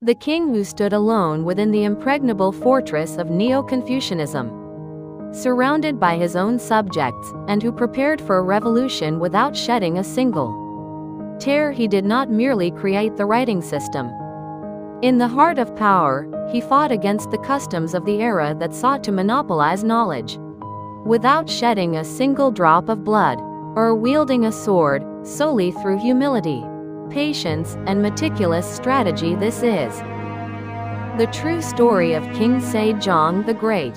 the king who stood alone within the impregnable fortress of Neo-Confucianism, surrounded by his own subjects, and who prepared for a revolution without shedding a single tear. He did not merely create the writing system. In the heart of power, he fought against the customs of the era that sought to monopolize knowledge, without shedding a single drop of blood, or wielding a sword, solely through humility, patience, and meticulous strategy. This is the true story of King Sejong the Great.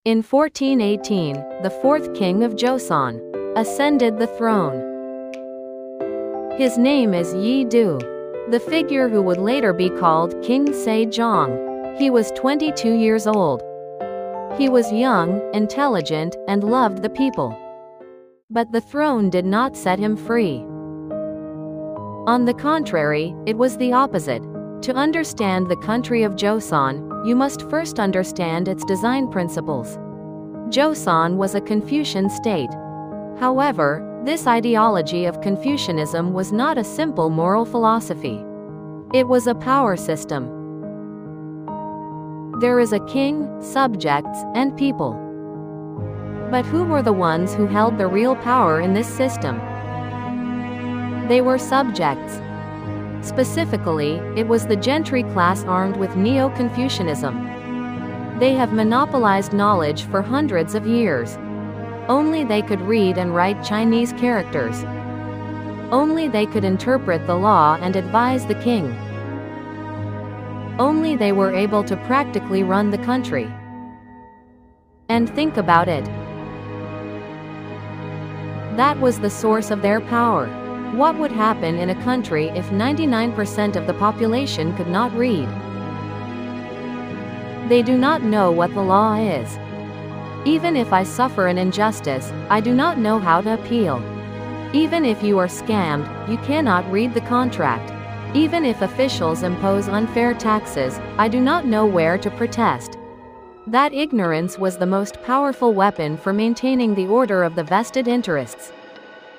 In 1418, the fourth king of Joseon ascended the throne. His name is Yi-do, the figure who would later be called King Sejong. He was 22 years old. He was young, intelligent, and loved the people. But the throne did not set him free. On the contrary, it was the opposite. To understand the country of Joseon, you must first understand its design principles. Joseon was a Confucian state. However, this ideology of Confucianism was not a simple moral philosophy. It was a power system. There is a king, subjects, and people. But who were the ones who held the real power in this system? They were subjects. Specifically, it was the gentry class armed with Neo-Confucianism. They have monopolized knowledge for hundreds of years. Only they could read and write Chinese characters. Only they could interpret the law and advise the king. Only they were able to practically run the country. And think about it. That was the source of their power. What would happen in a country if 99% of the population could not read? They do not know what the law is. Even if I suffer an injustice, I do not know how to appeal. Even if you are scammed, you cannot read the contract. Even if officials impose unfair taxes, I do not know where to protest. That ignorance was the most powerful weapon for maintaining the order of the vested interests.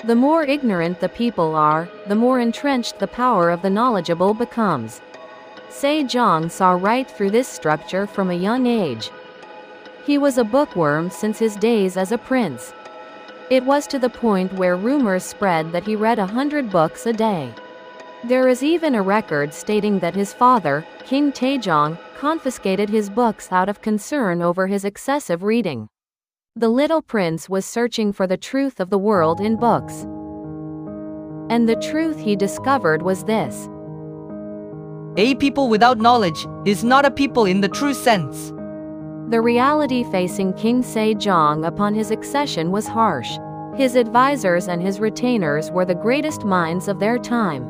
The more ignorant the people are, the more entrenched the power of the knowledgeable becomes. Sejong saw right through this structure from a young age. He was a bookworm since his days as a prince. It was to the point where rumors spread that he read 100 books a day. There is even a record stating that his father, King Taejong, confiscated his books out of concern over his excessive reading. The little prince was searching for the truth of the world in books. And the truth he discovered was this: a people without knowledge is not a people in the true sense. The reality facing King Sejong upon his accession was harsh. His advisors and his retainers were the greatest minds of their time.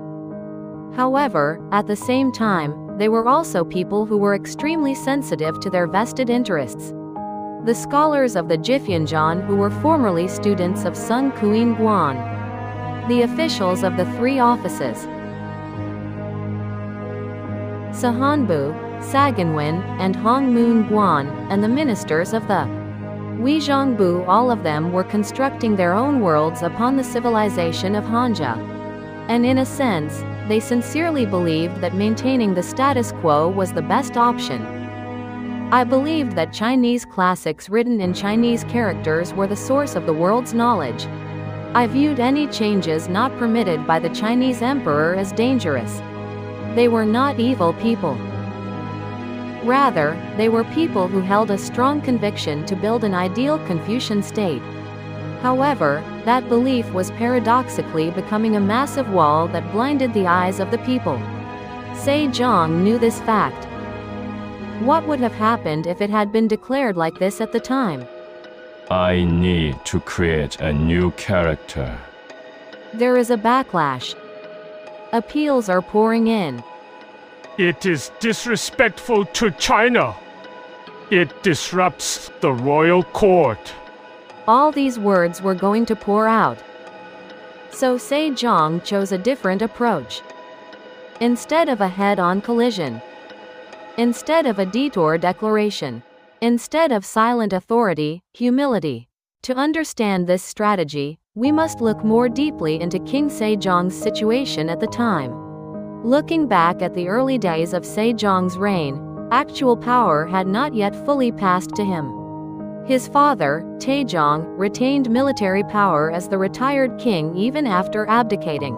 However, at the same time, they were also people who were extremely sensitive to their vested interests. The scholars of the Jiphyeonjeon who were formerly students of Sung Kuin Guan. The officials of the three offices, Sahonbu, Saganwin, and Hongmoon Guan, and the ministers of the Weijongbu, all of them were constructing their own worlds upon the civilization of Hanja. And in a sense, they sincerely believed that maintaining the status quo was the best option. I believed that Chinese classics written in Chinese characters were the source of the world's knowledge. I viewed any changes not permitted by the Chinese emperor as dangerous. They were not evil people. Rather, they were people who held a strong conviction to build an ideal Confucian state. However, that belief was paradoxically becoming a massive wall that blinded the eyes of the people. Sejong knew this fact. What would have happened if it had been declared like this at the time? I need to create a new character. There is a backlash. Appeals are pouring in. It is disrespectful to China. It disrupts the royal court. All these words were going to pour out. So Sejong chose a different approach. Instead of a head-on collision, instead of a detour declaration, instead of silent authority, humility. To understand this strategy, we must look more deeply into King Sejong's situation at the time. Looking back at the early days of Sejong's reign, actual power had not yet fully passed to him. His father, Taejong, retained military power as the retired king even after abdicating.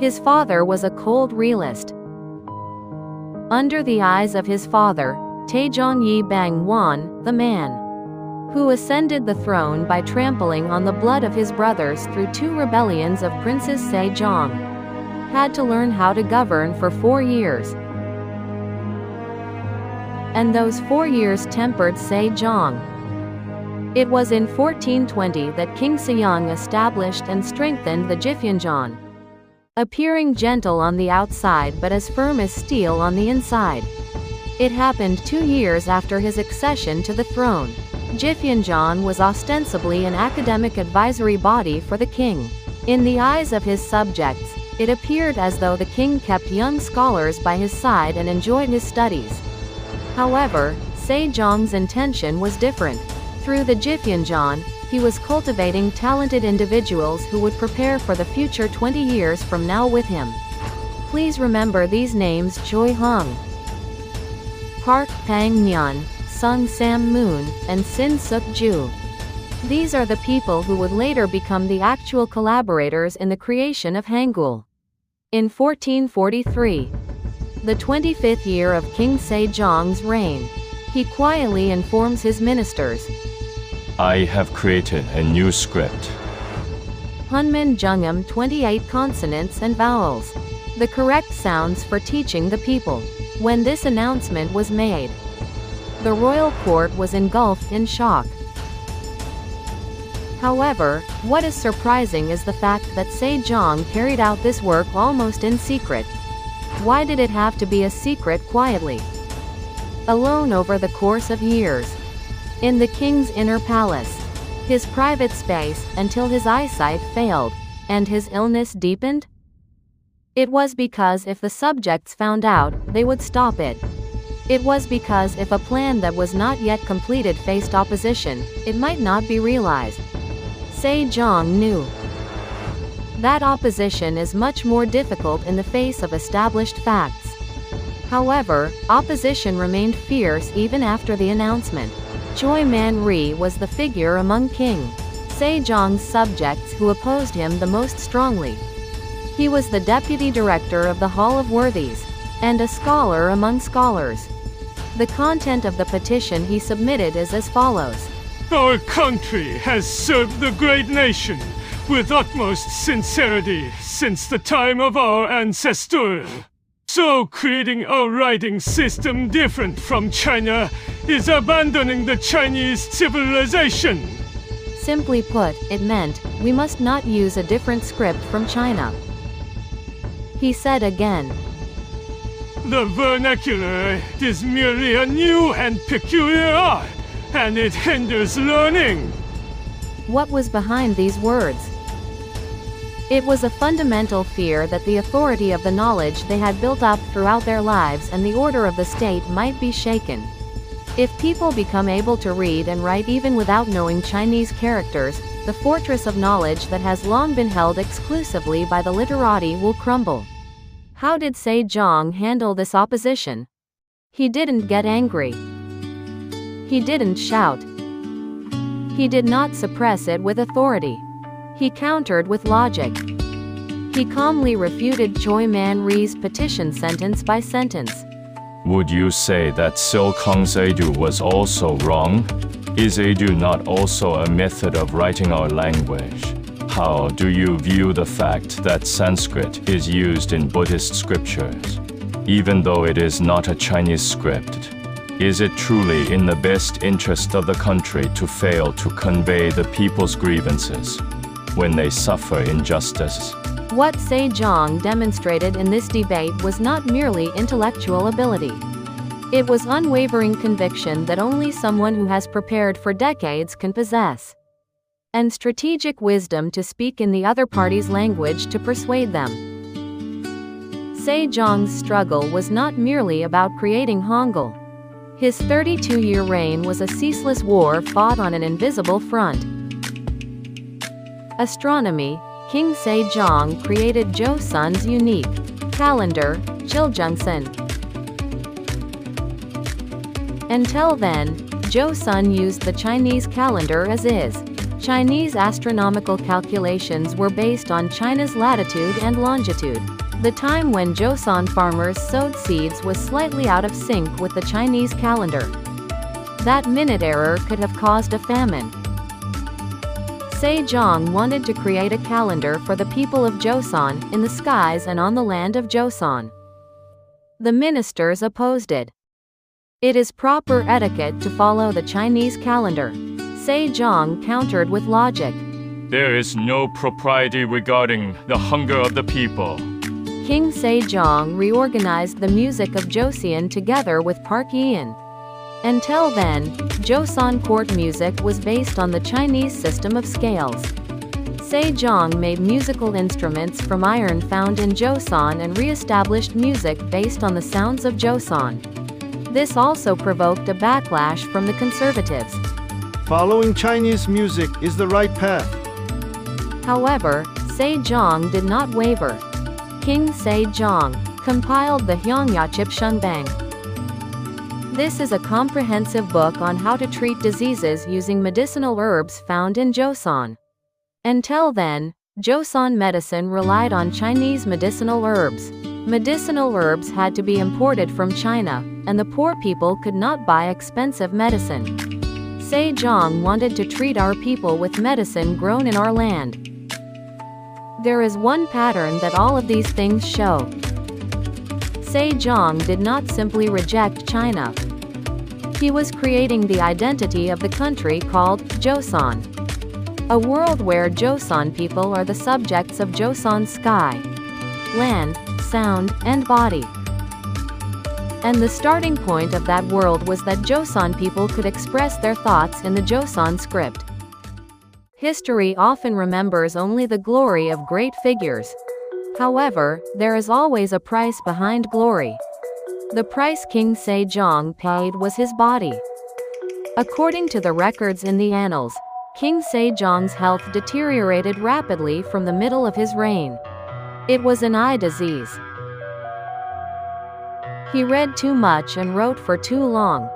His father was a cold realist. Under the eyes of his father, Taejong Yi Bang Wan, the man who ascended the throne by trampling on the blood of his brothers through 2 rebellions of Princess Sejong, had to learn how to govern for 4 years. And those 4 years tempered Sejong. It was in 1420 that King Sejong established and strengthened the Jiphyeonjeon, appearing gentle on the outside but as firm as steel on the inside. It happened 2 years after his accession to the throne. Jiphyeonjeon was ostensibly an academic advisory body for the king. In the eyes of his subjects, it appeared as though the king kept young scholars by his side and enjoyed his studies. However, Sejong's intention was different. Through the Jiphyeonjeon, he was cultivating talented individuals who would prepare for the future 20 years from now with him. Please remember these names: Choi Hung, Park Pang-nyeon, Sung Sam Moon, and Sin Suk Ju. These are the people who would later become the actual collaborators in the creation of Hangeul. In 1443, the 25th year of King Sejong's reign, he quietly informs his ministers, I have created a new script. Hunminjeongeum, 28 consonants and vowels, the correct sounds for teaching the people. When this announcement was made, the royal court was engulfed in shock. However, what is surprising is the fact that Sejong carried out this work almost in secret. Why did it have to be a secret quietly? Alone over the course of years. In the king's inner palace, his private space, until his eyesight failed, and his illness deepened? It was because if the subjects found out, they would stop it. It was because if a plan that was not yet completed faced opposition, it might not be realized. Sejong knew that opposition is much more difficult in the face of established facts. However, opposition remained fierce even after the announcement. Choi Man-ri was the figure among King Sejong's subjects who opposed him the most strongly. He was the deputy director of the Hall of Worthies, and a scholar among scholars. The content of the petition he submitted is as follows. Our country has served the great nation with utmost sincerity since the time of our ancestors. So creating a writing system different from China is abandoning the Chinese civilization. Simply put, it meant, we must not use a different script from China. He said again, the vernacular is merely a new and peculiar art, and it hinders learning. What was behind these words? It was a fundamental fear that the authority of the knowledge they had built up throughout their lives and the order of the state might be shaken. If people become able to read and write even without knowing Chinese characters, the fortress of knowledge that has long been held exclusively by the literati will crumble. How did Sejong handle this opposition? He didn't get angry. He didn't shout. He did not suppress it with authority. He countered with logic. He calmly refuted Choi Man-ri's petition sentence by sentence. Would you say that Silkong's Edu was also wrong? Is Edu not also a method of writing our language? How do you view the fact that Sanskrit is used in Buddhist scriptures, even though it is not a Chinese script? Is it truly in the best interest of the country to fail to convey the people's grievances when they suffer injustice? What Sejong demonstrated in this debate was not merely intellectual ability. It was unwavering conviction that only someone who has prepared for decades can possess, and strategic wisdom to speak in the other party's language to persuade them. Sejong's struggle was not merely about creating Hangeul. His 32-year reign was a ceaseless war fought on an invisible front. Astronomy. King Sejong created Joseon's unique calendar, Chiljeongsan. Until then, Joseon used the Chinese calendar as is. Chinese astronomical calculations were based on China's latitude and longitude. The time when Joseon farmers sowed seeds was slightly out of sync with the Chinese calendar. That minute error could have caused a famine. Sejong wanted to create a calendar for the people of Joseon, in the skies and on the land of Joseon. The ministers opposed it. It is proper etiquette to follow the Chinese calendar. Sejong countered with logic. There is no propriety regarding the hunger of the people. King Sejong reorganized the music of Joseon together with Park Yin. Until then, Joseon court music was based on the Chinese system of scales. Sejong made musical instruments from iron found in Joseon and re-established music based on the sounds of Joseon. This also provoked a backlash from the conservatives. Following Chinese music is the right path. However, Sejong did not waver. King Sejong compiled the Jiphyeonjeon. This is a comprehensive book on how to treat diseases using medicinal herbs found in Joseon. Until then, Joseon medicine relied on Chinese medicinal herbs. Medicinal herbs had to be imported from China, and the poor people could not buy expensive medicine. Sejong wanted to treat our people with medicine grown in our land. There is one pattern that all of these things show. Sejong did not simply reject China. He was creating the identity of the country called Joseon. A world where Joseon people are the subjects of Joseon's sky, land, sound, and body. And the starting point of that world was that Joseon people could express their thoughts in the Joseon script. History often remembers only the glory of great figures. However, there is always a price behind glory. The price King Sejong paid was his body. According to the records in the annals, King Sejong's health deteriorated rapidly from the middle of his reign. It was an eye disease. He read too much and wrote for too long.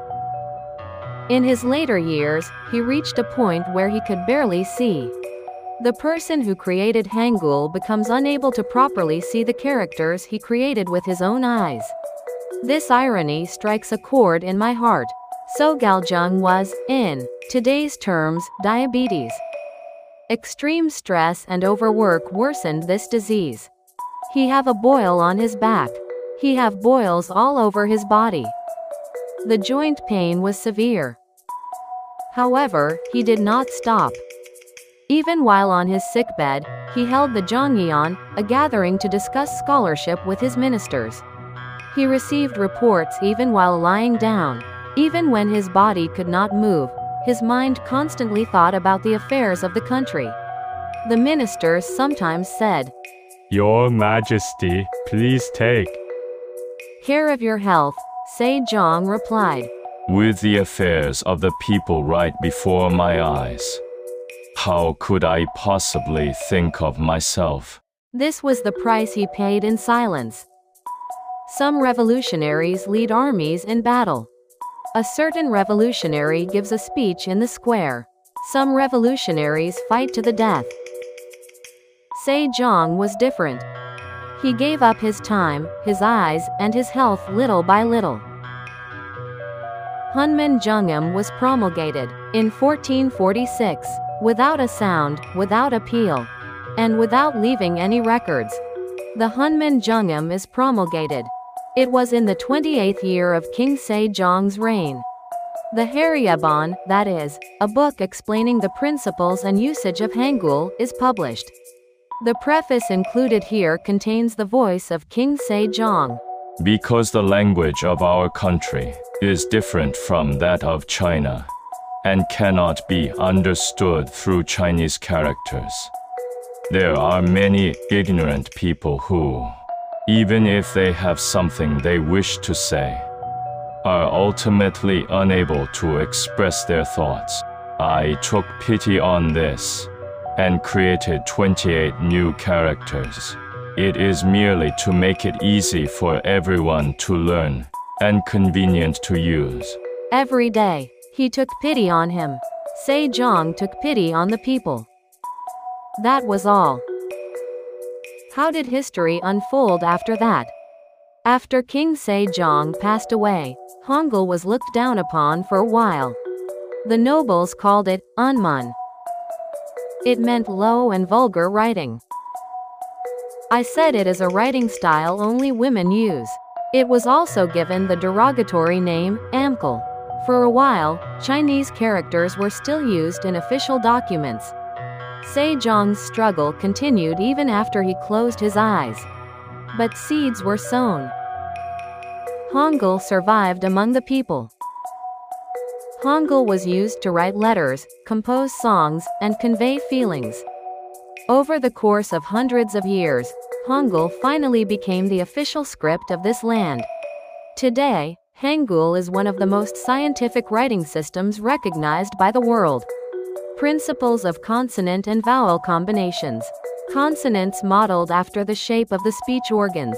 In his later years, he reached a point where he could barely see. The person who created Hangeul becomes unable to properly see the characters he created with his own eyes. This irony strikes a chord in my heart. Sogaljung was, in today's terms, diabetes. Extreme stress and overwork worsened this disease. He have a boil on his back. He have boils all over his body. The joint pain was severe. However, he did not stop. Even while on his sickbed, he held the Jongyeon, a gathering to discuss scholarship with his ministers. He received reports even while lying down. Even when his body could not move, his mind constantly thought about the affairs of the country. The ministers sometimes said, Your Majesty, please take care of your health, Sejong replied. With the affairs of the people right before my eyes, how could I possibly think of myself? This was the price he paid in silence. Some revolutionaries lead armies in battle. A certain revolutionary gives a speech in the square. Some revolutionaries fight to the death. Sejong was different. He gave up his time, his eyes, and his health little by little. Hunminjeongeum was promulgated in 1446, without a sound, without appeal, and without leaving any records. The Hunminjeongeum is promulgated. It was in the 28th year of King Sejong's reign. The Haryeobon, that is, a book explaining the principles and usage of Hangeul, is published. The preface included here contains the voice of King Sejong. Because the language of our country is different from that of China and cannot be understood through Chinese characters, there are many ignorant people who, even if they have something they wish to say, are ultimately unable to express their thoughts. I took pity on this and created 28 new characters. It is merely to make it easy for everyone to learn and convenient to use. Every day, he took pity on him. Sejong took pity on the people. That was all. How did history unfold after that? After King Sejong passed away, Hangeul was looked down upon for a while. The nobles called it unmun. It meant low and vulgar writing. I said it is a writing style only women use. It was also given the derogatory name Amkul. For a while, Chinese characters were still used in official documents. Sejong's struggle continued even after he closed his eyes. But seeds were sown. Hangeul survived among the people. Hangeul was used to write letters, compose songs, and convey feelings. Over the course of hundreds of years, Hangeul finally became the official script of this land. Today, Hangeul is one of the most scientific writing systems recognized by the world. Principles of consonant and vowel combinations. Consonants modeled after the shape of the speech organs.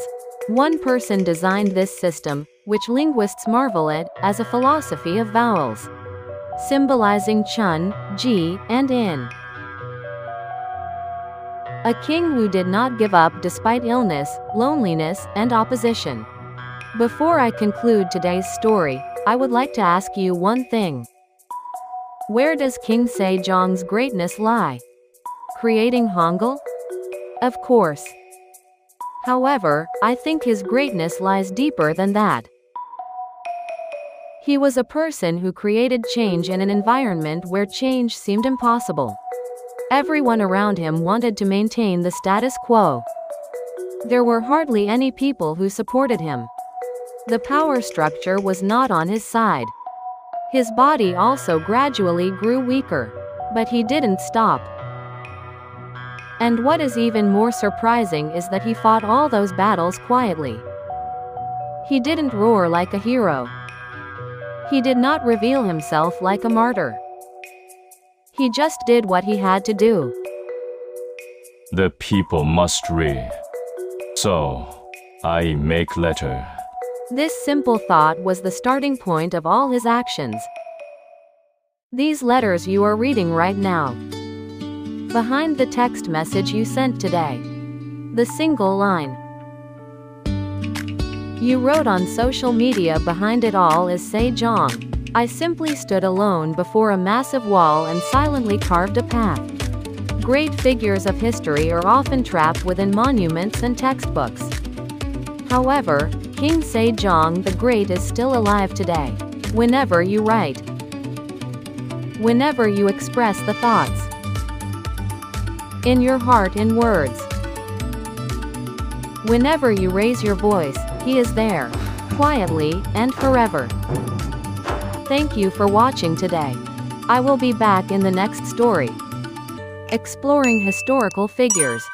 One person designed this system, which linguists marvel at, as a philosophy of vowels, symbolizing chun, ji, and in. A king who did not give up despite illness, loneliness, and opposition. Before I conclude today's story, I would like to ask you one thing. Where does King Sejong's greatness lie? Creating Hangeul? Of course. However, I think his greatness lies deeper than that. He was a person who created change in an environment where change seemed impossible. Everyone around him wanted to maintain the status quo. There were hardly any people who supported him. The power structure was not on his side. His body also gradually grew weaker. But he didn't stop. And what is even more surprising is that he fought all those battles quietly. He didn't roar like a hero. He did not reveal himself like a martyr. He just did what he had to do. The people must read. So, I make letter. This simple thought was the starting point of all his actions. These letters you are reading right now. Behind the text message you sent today. The single line you wrote on social media behind it all is Sejong. I simply stood alone before a massive wall and silently carved a path. Great figures of history are often trapped within monuments and textbooks. However, King Sejong the Great is still alive today. Whenever you write. Whenever you express the thoughts. In your heart in words. Whenever you raise your voice, he is there. Quietly, and forever. Thank you for watching today. I will be back in the next story. Exploring historical figures.